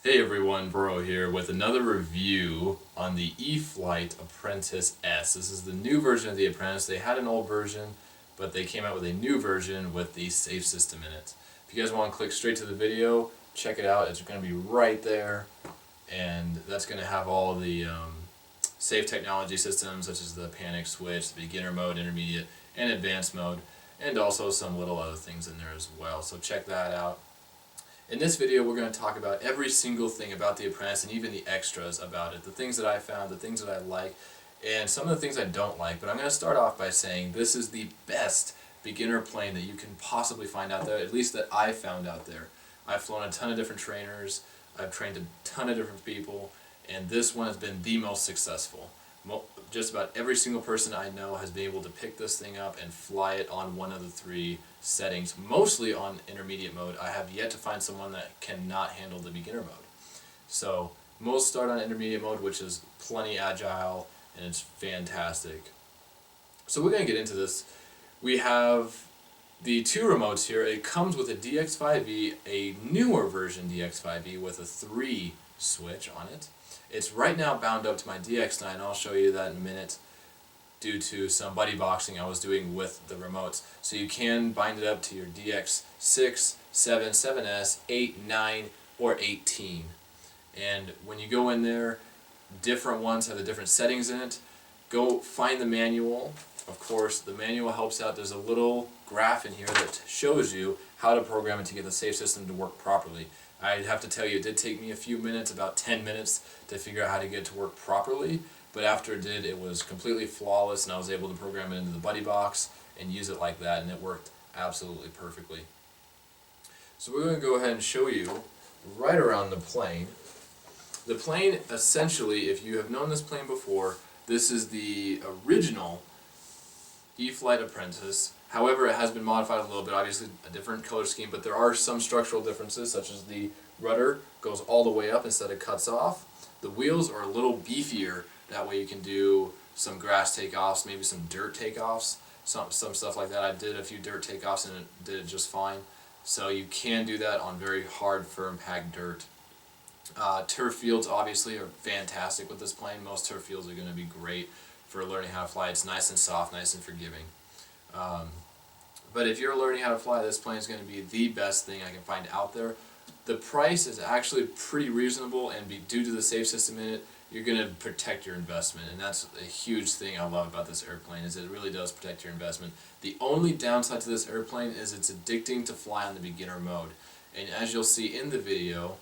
Hey everyone, Bro here with another review on the E-Flite Apprentice S. This is the new version of the Apprentice. They had an old version, but they came out with a new version with the safe system in it. If you guys want to click straight to the video, check it out. It's going to be right there, and that's going to have all the safe technology systems such as the panic switch, the beginner mode, intermediate, and advanced mode, and also some little other things in there as well. So check that out. In this video, we're going to talk about every single thing about the Apprentice and even the extras about it. The things that I found, the things that I like, and some of the things I don't like. But I'm going to start off by saying this is the best beginner plane that you can possibly find out there, at least that I found out there. I've flown a ton of different trainers, I've trained a ton of different people, and this one has been the most successful. Just about every single person I know has been able to pick this thing up and fly it on one of the three settings, mostly on intermediate mode. I have yet to find someone that cannot handle the beginner mode. So most start on intermediate mode, which is plenty agile and it's fantastic. So we're going to get into this. We have the two remotes here. It comes with a DX5E, a newer version DX5E with a 3 switch on it. It's right now bound up to my DX9, I'll show you that in a minute, due to some buddy boxing I was doing with the remotes. So you can bind it up to your DX6, 7, 7S, 8, 9, or 18. And when you go in there, different ones have the different settings in it. Go find the manual. Of course, the manual helps out. There's a little graph in here that shows you how to program it to get the safe system to work properly. I'd have to tell you, it did take me a few minutes, about 10 minutes, to figure out how to get it to work properly. But after it did, it was completely flawless, and I was able to program it into the buddy box and use it like that, and it worked absolutely perfectly. So we're going to go ahead and show you right around the plane. The plane, essentially, if you have known this plane before, this is the original E-Flite Apprentice. However, it has been modified a little bit, obviously a different color scheme, but there are some structural differences, such as the rudder goes all the way up instead of cuts off. The wheels are a little beefier, that way you can do some grass takeoffs, maybe some dirt takeoffs, some stuff like that. I did a few dirt takeoffs and it did it just fine. So you can do that on very hard, firm, packed dirt. Turf fields obviously are fantastic with this plane. Most turf fields are going to be great for learning how to fly. It's nice and soft, nice and forgiving. But if you're learning how to fly, this plane is going to be the best thing I can find out there. The price is actually pretty reasonable, and due to the safe system in it, you're going to protect your investment, and that's a huge thing I love about this airplane, is it really does protect your investment. The only downside to this airplane is it's addicting to fly on the beginner mode, and as you'll see in the video,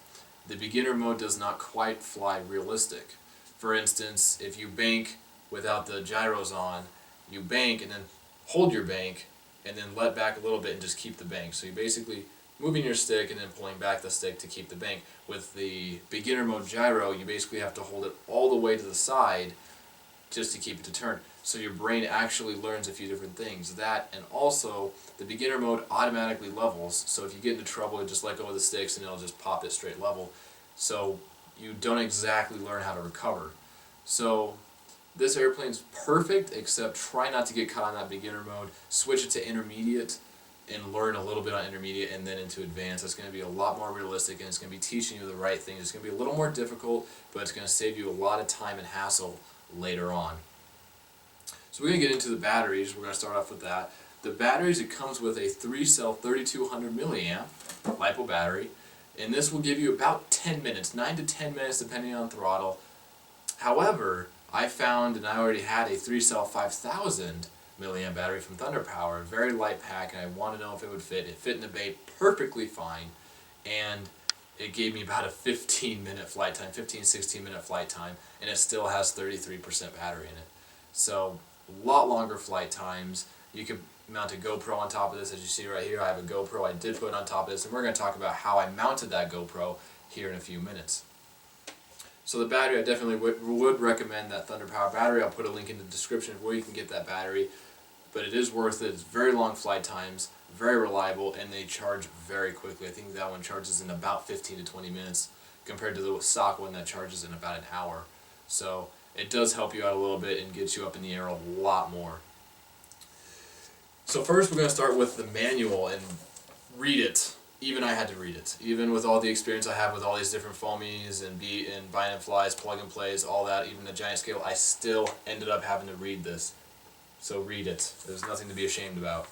the beginner mode does not quite fly realistic. For instance, if you bank without the gyros on, you bank and then hold your bank and then let back a little bit and just keep the bank. So you're basically moving your stick and then pulling back the stick to keep the bank. With the beginner mode gyro, you basically have to hold it all the way to the side just to keep it to turn. So your brain actually learns a few different things. That, and also the beginner mode automatically levels, so if you get into trouble, you just let go of the sticks and it'll just pop it straight level. So you don't exactly learn how to recover. So this airplane's perfect, except try not to get caught on that beginner mode. Switch it to intermediate and learn a little bit on intermediate and then into advanced. It's going to be a lot more realistic, and it's going to be teaching you the right things. It's going to be a little more difficult, but it's going to save you a lot of time and hassle later on. So we're going to get into the batteries. We're going to start off with that. The batteries, it comes with a 3-cell 3200 milliamp LiPo battery, and this will give you about 10 minutes, 9 to 10 minutes depending on throttle. However, I found, and I already had a 3-cell 5000 milliamp battery from Thunder Power, a very light pack, and I wanted to know if it would fit. It fit in the bay perfectly fine, and it gave me about a 15-minute flight time, 16-minute flight time, and it still has 33% battery in it. So a lot longer flight times. You can mount a GoPro on top of this. As you see right here, I have a GoPro. I did put it on top of this, and we're going to talk about how I mounted that GoPro here in a few minutes. So the battery, I definitely would recommend that Thunder Power battery. I'll put a link in the description of where you can get that battery. But it is worth it. It's very long flight times, very reliable, and they charge very quickly. I think that one charges in about 15 to 20 minutes compared to the stock one that charges in about an hour. So it does help you out a little bit and gets you up in the air a lot more. So first we're going to start with the manual and read it. even I had to read it. Even with all the experience I have with all these different foamies and bind and flies, plug and plays, all that, even the giant scale, I still ended up having to read this. So read it. There's nothing to be ashamed about.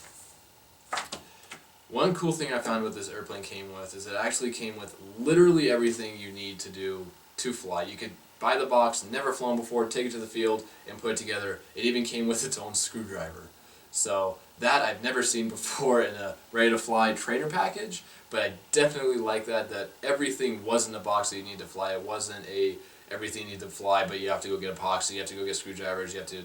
One cool thing I found what this airplane came with is it actually came with literally everything you need to do to fly. You could buy the box, never flown before, take it to the field, and put it together. It even came with its own screwdriver. So that I've never seen before in a ready-to-fly trainer package, but I definitely like that everything was in the box that you need to fly. It wasn't everything you need to fly, but you have to go get epoxy, you have to go get screwdrivers, you have to,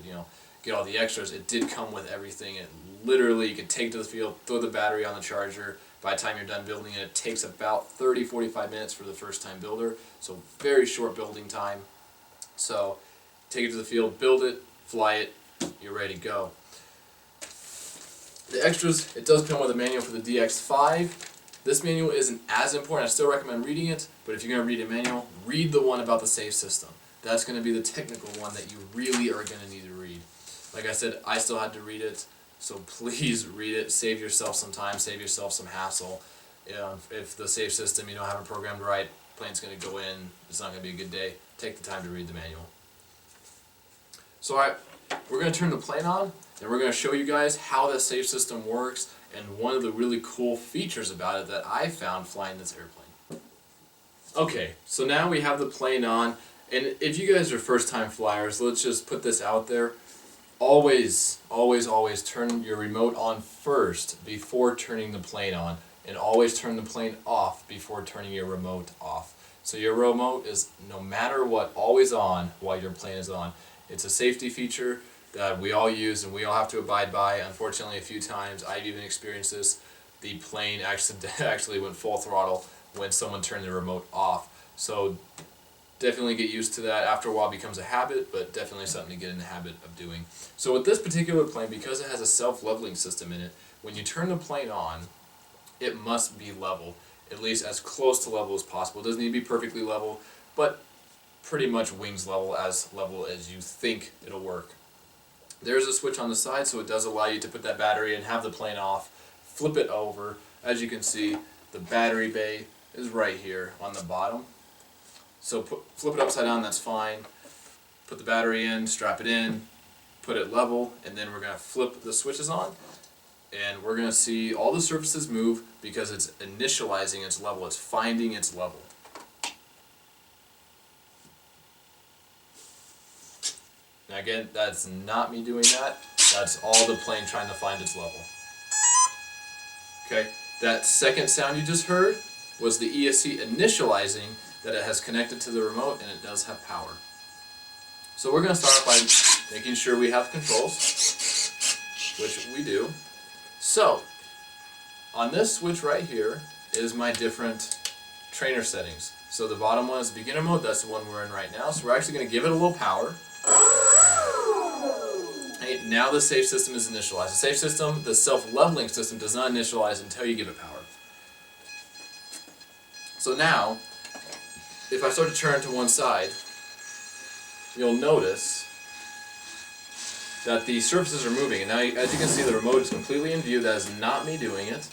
get all the extras. It did come with everything. It literally, you could take it to the field, throw the battery on the charger. By the time you're done building it, it takes about 30-45 minutes for the first time builder. So very short building time. So take it to the field, build it, fly it, you're ready to go. The extras, it does come with a manual for the DX5. This manual isn't as important. I still recommend reading it, but if you're going to read a manual, read the one about the safe system. That's going to be the technical one that you really are going to need to read. Like I said, I still had to read it, so please read it. Save yourself some time, save yourself some hassle. If the safe system you don't have it programmed right, plane's going to go in, it's not going to be a good day. Take the time to read the manual. So alright, we're going to turn the plane on, and we're going to show you guys how the safe system works, and one of the really cool features about it that I found flying this airplane. Okay, so now we have the plane on, and if you guys are first-time flyers, let's just put this out there. Always, always, always turn your remote on first before turning the plane on, and always turn the plane off before turning your remote off. So your remote is, no matter what, always on while your plane is on. It's a safety feature that we all use and we all have to abide by. Unfortunately, a few times I've even experienced this. The plane actually went full throttle when someone turned the remote off. So definitely get used to that. After a while it becomes a habit, but definitely something to get in the habit of doing. So with this particular plane, because it has a self-leveling system in it, when you turn the plane on, it must be level, at least as close to level as possible. It doesn't need to be perfectly level, but pretty much wings level as you think it'll work. There's a switch on the side, so it does allow you to put that battery and have the plane off, flip it over. As you can see, the battery bay is right here on the bottom. So flip it upside down, that's fine. Put the battery in, strap it in, put it level, and then we're going to flip the switches on. And we're going to see all the surfaces move because it's initializing its level, it's finding its level. Now again, that's not me doing that, that's all the plane trying to find its level. Okay, that second sound you just heard was the ESC initializing that it has connected to the remote and it does have power. So we're going to start off by making sure we have controls, which we do. So, on this switch right here is my different trainer settings. So the bottom one is beginner mode, that's the one we're in right now. So we're actually going to give it a little power. Hey, now the safe system is initialized. The safe system, the self-leveling system, does not initialize until you give it power. So now, if I start to turn to one side, you'll notice that the surfaces are moving. And now, as you can see, the remote is completely in view. That is not me doing it.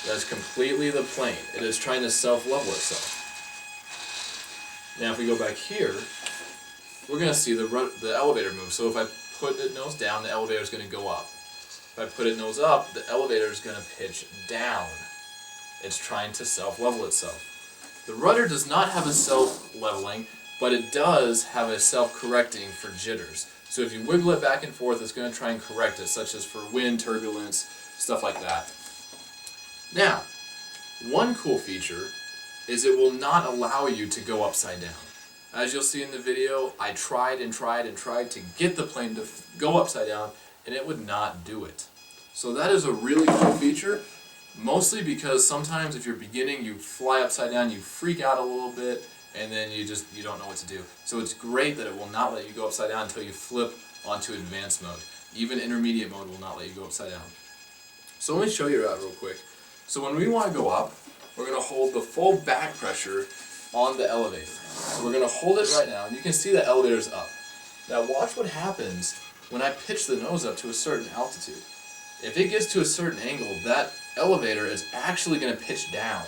That is completely the plane. It is trying to self-level itself. Now, if we go back here, we're going to see the elevator move. So if I put it nose down, the elevator is going to go up. If I put it nose up, the elevator is going to pitch down. It's trying to self-level itself. The rudder does not have a self-leveling, but it does have a self-correcting for jitters. So if you wiggle it back and forth, it's going to try and correct it, such as for wind, turbulence, stuff like that. Now, one cool feature is it will not allow you to go upside down. As you'll see in the video, I tried and tried and tried to get the plane to go upside down, and it would not do it. So that is a really cool feature. Mostly because sometimes if you're beginning, you fly upside down, you freak out a little bit, and then you don't know what to do. So it's great that it will not let you go upside down until you flip onto advanced mode. Even intermediate mode will not let you go upside down. So let me show you that real quick. So when we want to go up, we're going to hold the full back pressure on the elevator. So we're going to hold it right now, and you can see the elevator's up. Now watch what happens when I pitch the nose up to a certain altitude. If it gets to a certain angle, that elevator is actually going to pitch down.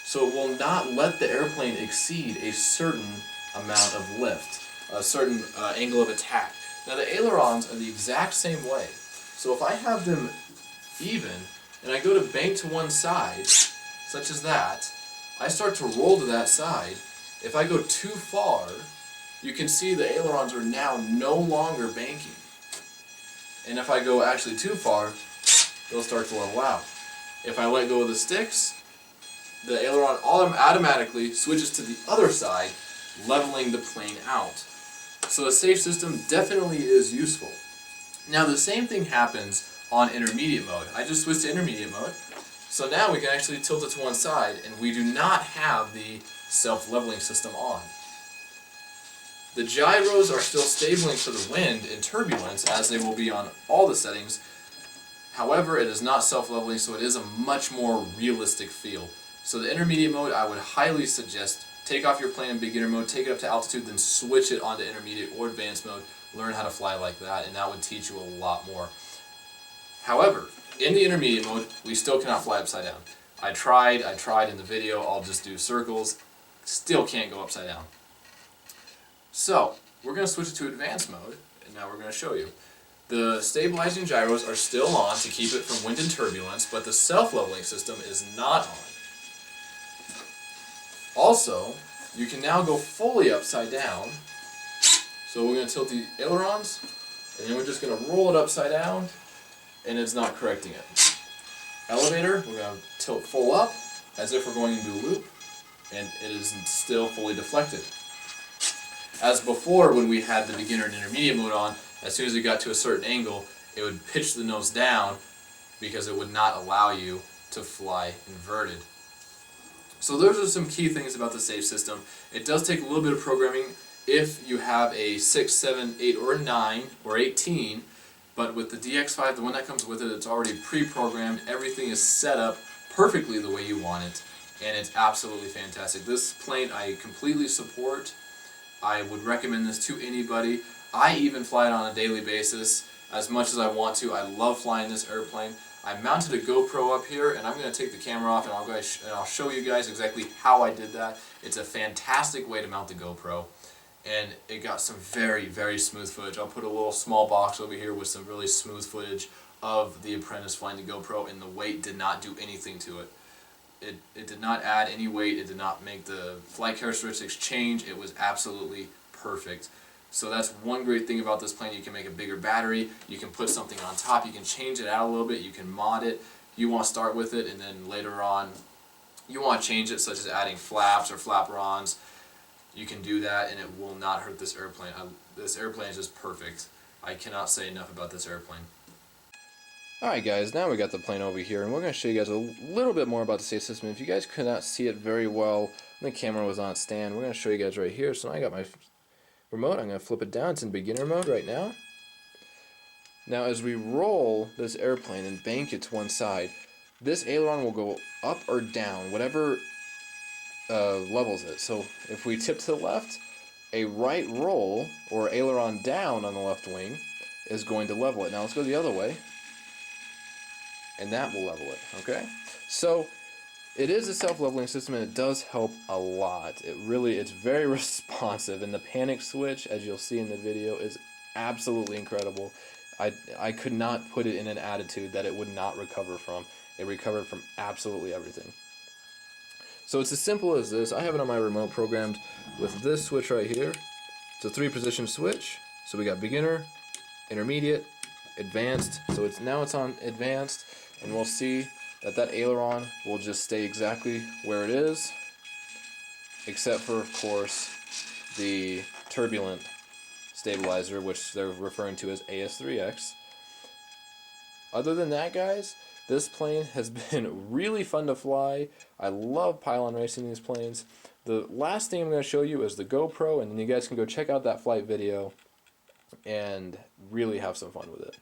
So it will not let the airplane exceed a certain amount of lift, a certain angle of attack. Now the ailerons are the exact same way. So if I have them even, and I go to bank to one side, such as that, I start to roll to that side. If I go too far, you can see the ailerons are now no longer banking. And if I go actually too far, they'll start to level out. If I let go of the sticks, the aileron automatically switches to the other side, leveling the plane out. So a safe system definitely is useful. Now the same thing happens on intermediate mode. I just switched to intermediate mode. So now we can actually tilt it to one side, and we do not have the self-leveling system on. The gyros are still stabling for the wind and turbulence, as they will be on all the settings. However, it is not self-leveling, so it is a much more realistic feel. So the intermediate mode, I would highly suggest take off your plane in beginner mode, take it up to altitude, then switch it onto intermediate or advanced mode, learn how to fly like that, and that would teach you a lot more. However, in the intermediate mode, we still cannot fly upside down. I tried in the video, I'll just do circles, still can't go upside down. So, we're going to switch it to advanced mode, and now we're going to show you. The stabilizing gyros are still on to keep it from wind and turbulence, but the self-leveling system is not on. Also, you can now go fully upside down. So we're going to tilt the ailerons, and then we're just going to roll it upside down, and it's not correcting it. Elevator, we're going to tilt full up, as if we're going into a loop, and it is still fully deflected. As before, when we had the beginner and intermediate mode on, as soon as it got to a certain angle, it would pitch the nose down because it would not allow you to fly inverted. So those are some key things about the safe system. It does take a little bit of programming if you have a 6, 7, 8, or 9, or 18, but with the DX5, the one that comes with it, it's already pre-programmed. Everything is set up perfectly the way you want it, and it's absolutely fantastic. This plane I completely support. I would recommend this to anybody. I even fly it on a daily basis as much as I want to. I love flying this airplane. I mounted a GoPro up here, and I'm going to take the camera off, and I'll show you guys exactly how I did that. It's a fantastic way to mount the GoPro, and it got some very, very smooth footage. I'll put a little small box over here with some really smooth footage of the Apprentice flying the GoPro, and the weight did not do anything to it. It did not add any weight. It did not make the flight characteristics change. It was absolutely perfect. So that's one great thing about this plane. You can make a bigger battery. You can put something on top. You can change it out a little bit. You can mod it. You want to start with it, and then later on you want to change it, such as adding flaps or flaperons. You can do that, and it will not hurt this airplane. This airplane is just perfect. I cannot say enough about this airplane. Alright guys, now we got the plane over here, and we're going to show you guys a little bit more about the safe system. If you guys could not see it very well, the camera was on stand, we're going to show you guys right here. So now I got my remote, I'm going to flip it down, it's in beginner mode right now. Now as we roll this airplane and bank it to one side, this aileron will go up or down, whatever levels it. So if we tip to the left, a right roll, or aileron down on the left wing, is going to level it. Now let's go the other way, and that will level it, okay? So it is a self-leveling system, and it does help a lot. It's very responsive, and the panic switch, as you'll see in the video, is absolutely incredible. I could not put it in an attitude that it would not recover from. It recovered from absolutely everything. So it's as simple as this. I have it on my remote programmed with this switch right here. It's a 3-position switch. So we got beginner, intermediate, advanced. So now it's on advanced, and we'll see that aileron will just stay exactly where it is, except for, of course, the turbulent stabilizer, which they're referring to as AS3X. Other than that, guys, this plane has been really fun to fly. I love pylon racing these planes. The last thing I'm going to show you is the GoPro, and then you guys can go check out that flight video and really have some fun with it.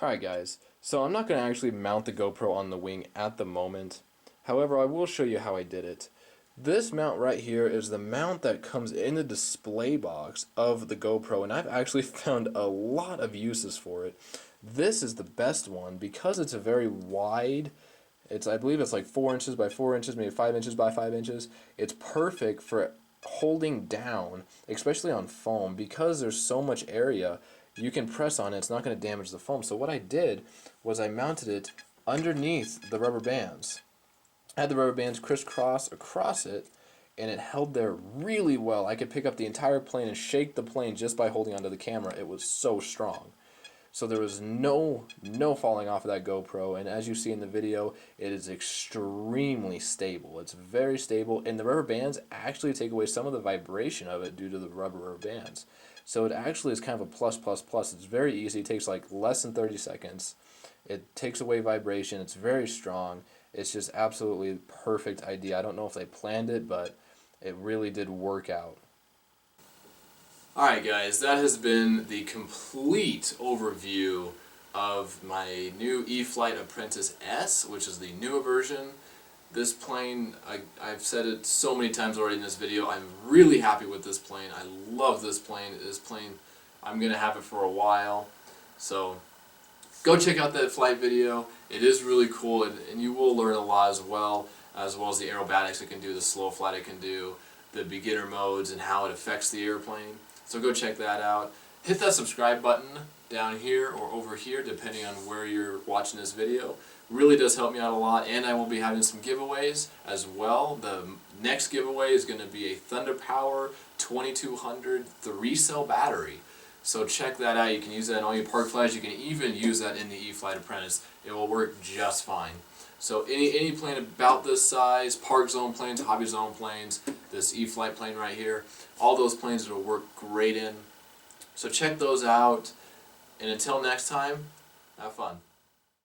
Alright guys, so I'm not going to actually mount the GoPro on the wing at the moment. However, I will show you how I did it. This mount right here is the mount that comes in the display box of the GoPro, and I've actually found a lot of uses for it. This is the best one because it's a very wide. I believe it's like 4 inches by 4 inches, maybe 5 inches by 5 inches. It's perfect for holding down, especially on foam, because there's so much area you can press on it. It's not going to damage the foam. So what I did was I mounted it underneath the rubber bands. I had the rubber bands crisscross across it, and it held there really well. I could pick up the entire plane and shake the plane just by holding onto the camera. It was so strong. So there was no falling off of that GoPro, and as you see in the video, it is extremely stable. It's very stable, and the rubber bands actually take away some of the vibration of it due to the rubber bands. So it actually is kind of a plus plus plus. It's very easy. It takes like less than 30 seconds. It takes away vibration. It's very strong. It's just absolutely perfect idea. I don't know if they planned it, but it really did work out. Alright guys, that has been the complete overview of my new E-Flite Apprentice S, which is the newer version. This plane, I've said it so many times already in this video, I'm really happy with this plane. I love this plane. I'm going to have it for a while. So go check out that flight video. It is really cool, and you will learn a lot as well as the aerobatics it can do, the slow flight it can do, the beginner modes, and how it affects the airplane. So go check that out. Hit that subscribe button down here or over here, depending on where you're watching this video. Really does help me out a lot, and I will be having some giveaways as well. The next giveaway is going to be a Thunder Power 2200 3-cell battery. So check that out. You can use that in all your park flights. You can even use that in the E-Flite Apprentice. It will work just fine. So any plane about this size, park zone planes, hobby zone planes, this E-Flite plane right here, all those planes it'll work great in. So check those out, and until next time, have fun.